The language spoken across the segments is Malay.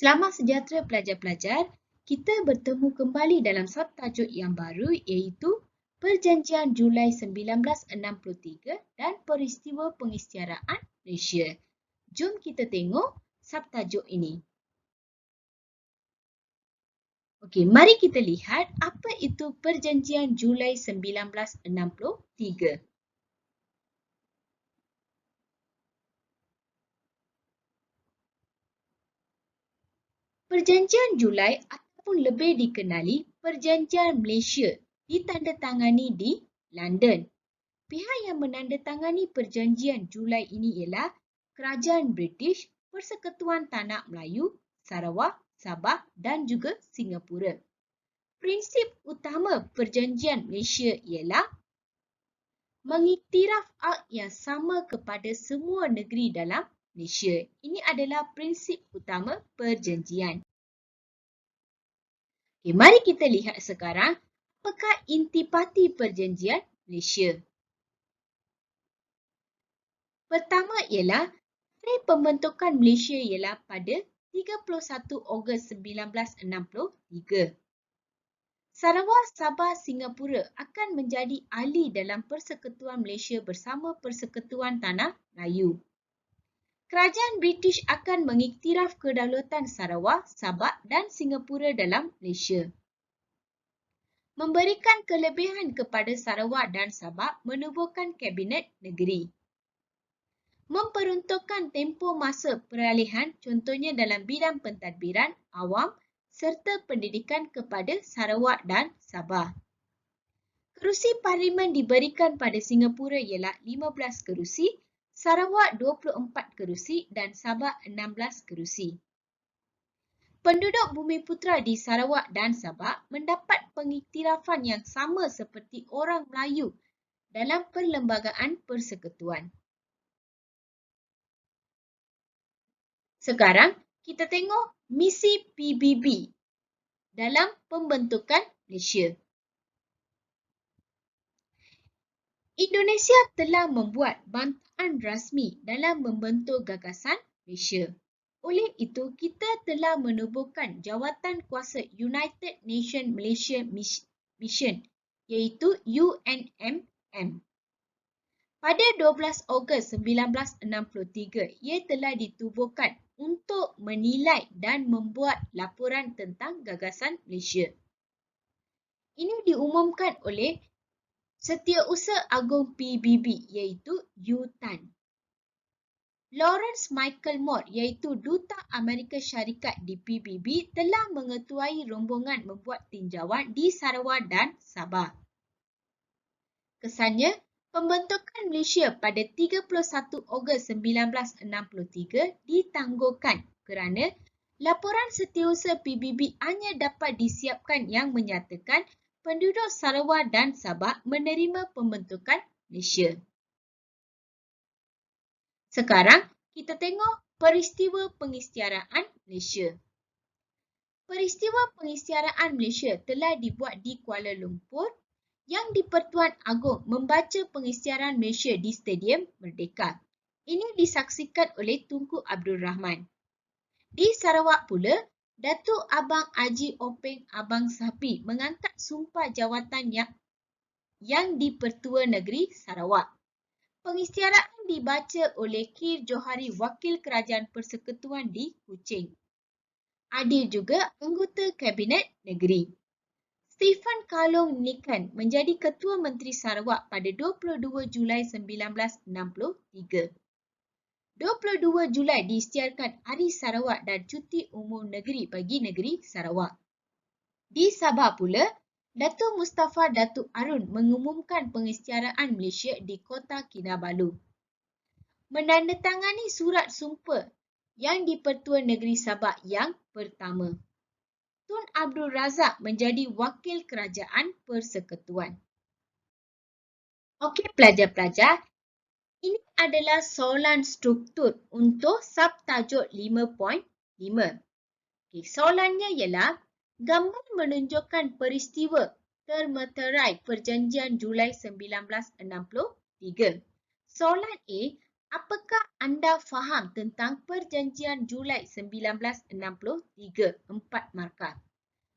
Selamat sejahtera pelajar-pelajar. Kita bertemu kembali dalam subtajuk yang baru iaitu Perjanjian Julai 1963 dan Peristiwa Pengisytiharaan Malaysia. Jom kita tengok subtajuk ini. Okey, mari kita lihat apa itu Perjanjian Julai 1963. Perjanjian Julai ataupun lebih dikenali Perjanjian Malaysia ditandatangani di London. Pihak yang menandatangani Perjanjian Julai ini ialah Kerajaan British, Persekutuan Tanah Melayu, Sarawak, Sabah dan juga Singapura. Prinsip utama Perjanjian Malaysia ialah mengiktiraf hak yang sama kepada semua negeri dalam Malaysia. Ini adalah prinsip utama perjanjian. Okay, mari kita lihat sekarang apakah intipati Perjanjian Malaysia. Pertama ialah hari pembentukan Malaysia ialah pada 31 Ogos 1963. Sarawak, Sabah, Singapura akan menjadi ahli dalam Persekutuan Malaysia bersama Persekutuan Tanah Melayu. Kerajaan British akan mengiktiraf kedaulatan Sarawak, Sabah dan Singapura dalam Malaysia. Memberikan kelebihan kepada Sarawak dan Sabah menubuhkan Kabinet Negeri. Memperuntukkan tempoh masa peralihan contohnya dalam bidang pentadbiran awam serta pendidikan kepada Sarawak dan Sabah. Kerusi parlimen diberikan pada Singapura ialah 15 kerusi, Sarawak 24 kerusi dan Sabah 16 kerusi. Penduduk Bumiputera di Sarawak dan Sabah mendapat pengiktirafan yang sama seperti orang Melayu dalam perlembagaan persekutuan. Sekarang kita tengok misi PBB dalam pembentukan Malaysia. Indonesia telah membuat bantahan rasmi dalam membentuk gagasan Malaysia. Oleh itu, kita telah menubuhkan Jawatan Kuasa United Nations Malaysia Mission iaitu UNMM. Pada 12 Ogos 1963, ia telah ditubuhkan untuk menilai dan membuat laporan tentang gagasan Malaysia. Ini diumumkan oleh Setiausaha Agung PBB iaitu U-Tan. Lawrence Michael Mott iaitu Duta Amerika Syarikat di PBB telah mengetuai rombongan membuat tinjauan di Sarawak dan Sabah. Kesannya, pembentukan Malaysia pada 31 Ogos 1963 ditangguhkan kerana laporan Setiausaha PBB hanya dapat disiapkan yang menyatakan penduduk Sarawak dan Sabah menerima pembentukan Malaysia. Sekarang, kita tengok peristiwa pengisytiharaan Malaysia. Peristiwa pengisytiharaan Malaysia telah dibuat di Kuala Lumpur yang di-Pertuan Agong membaca pengisytiharan Malaysia di Stadium Merdeka. Ini disaksikan oleh Tunku Abdul Rahman. Di Sarawak pula, Datuk Abang Haji Openg Abang Sapi mengangkat sumpah jawatan yang di-Pertua Negeri Sarawak. Pengisytiharaan dibaca oleh Kir Johari Wakil Kerajaan Persekutuan di Kuching. Ada juga anggota Kabinet Negeri. Stephen Kalong Nikan menjadi Ketua Menteri Sarawak pada 22 Julai 1963. 22 Julai diisytiharkan Hari Sarawak dan cuti umum negeri bagi negeri Sarawak. Di Sabah pula, Datuk Mustafa Datuk Arun mengumumkan pengisytiharaan Malaysia di Kota Kinabalu. Menandatangani surat sumpah yang di-Pertua Negeri Sabah yang pertama. Tun Abdul Razak menjadi Wakil Kerajaan Persekutuan. Okey pelajar-pelajar, ini adalah soalan struktur untuk subtajuk 5.5. Okey, soalannya ialah gambar menunjukkan peristiwa termeterai Perjanjian Julai 1963. Soalan A, Apakah anda faham tentang Perjanjian Julai 1963? 4 markah.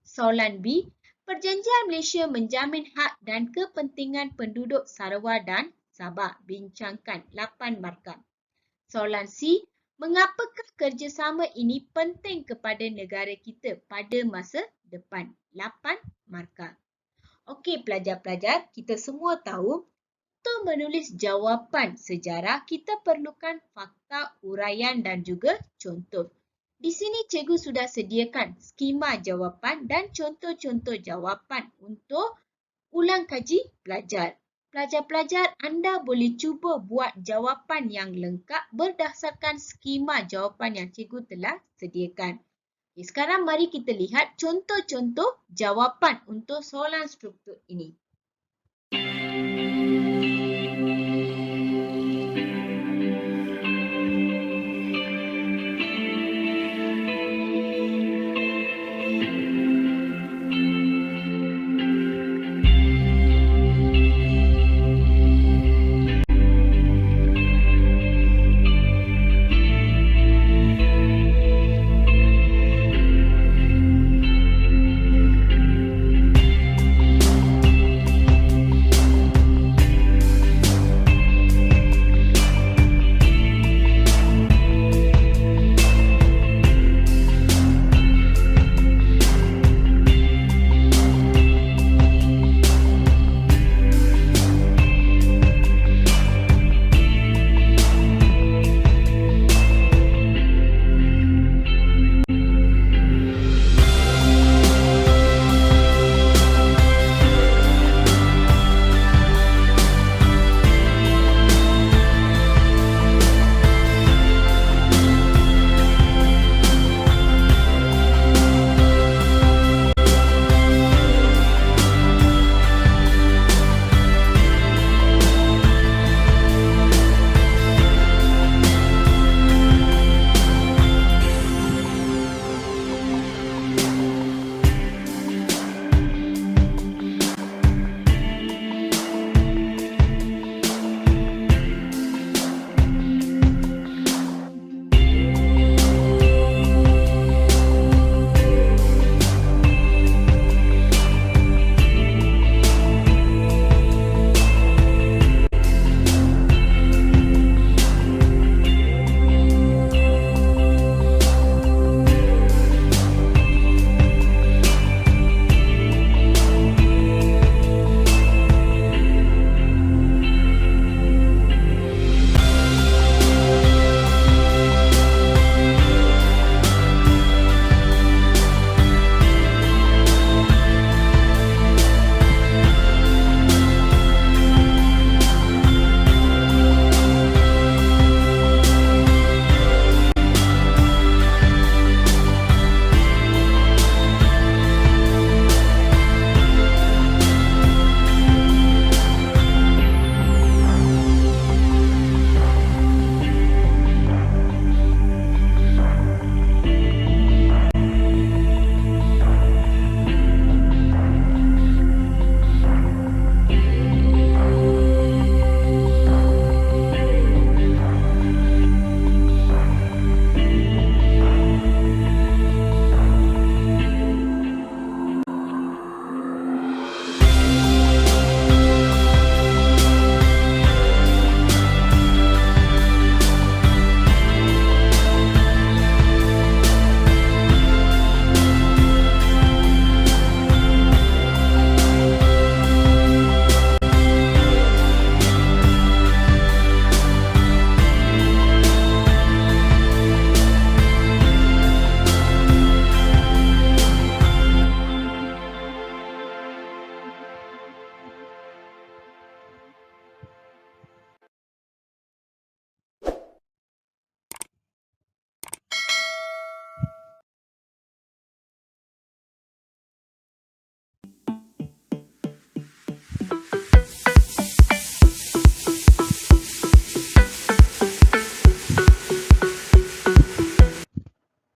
Soalan B. Perjanjian Malaysia menjamin hak dan kepentingan penduduk Sarawak dan Sabah. Bincangkan 8 markah. Soalan C. Mengapakah kerjasama ini penting kepada negara kita pada masa depan? 8 markah. Okey pelajar-pelajar, kita semua tahu untuk menulis jawapan sejarah, kita perlukan fakta, uraian dan juga contoh. Di sini cikgu sudah sediakan skema jawapan dan contoh-contoh jawapan untuk ulang kaji pelajar. Pelajar-pelajar, anda boleh cuba buat jawapan yang lengkap berdasarkan skema jawapan yang cikgu telah sediakan. Okay, sekarang mari kita lihat contoh-contoh jawapan untuk soalan struktur ini.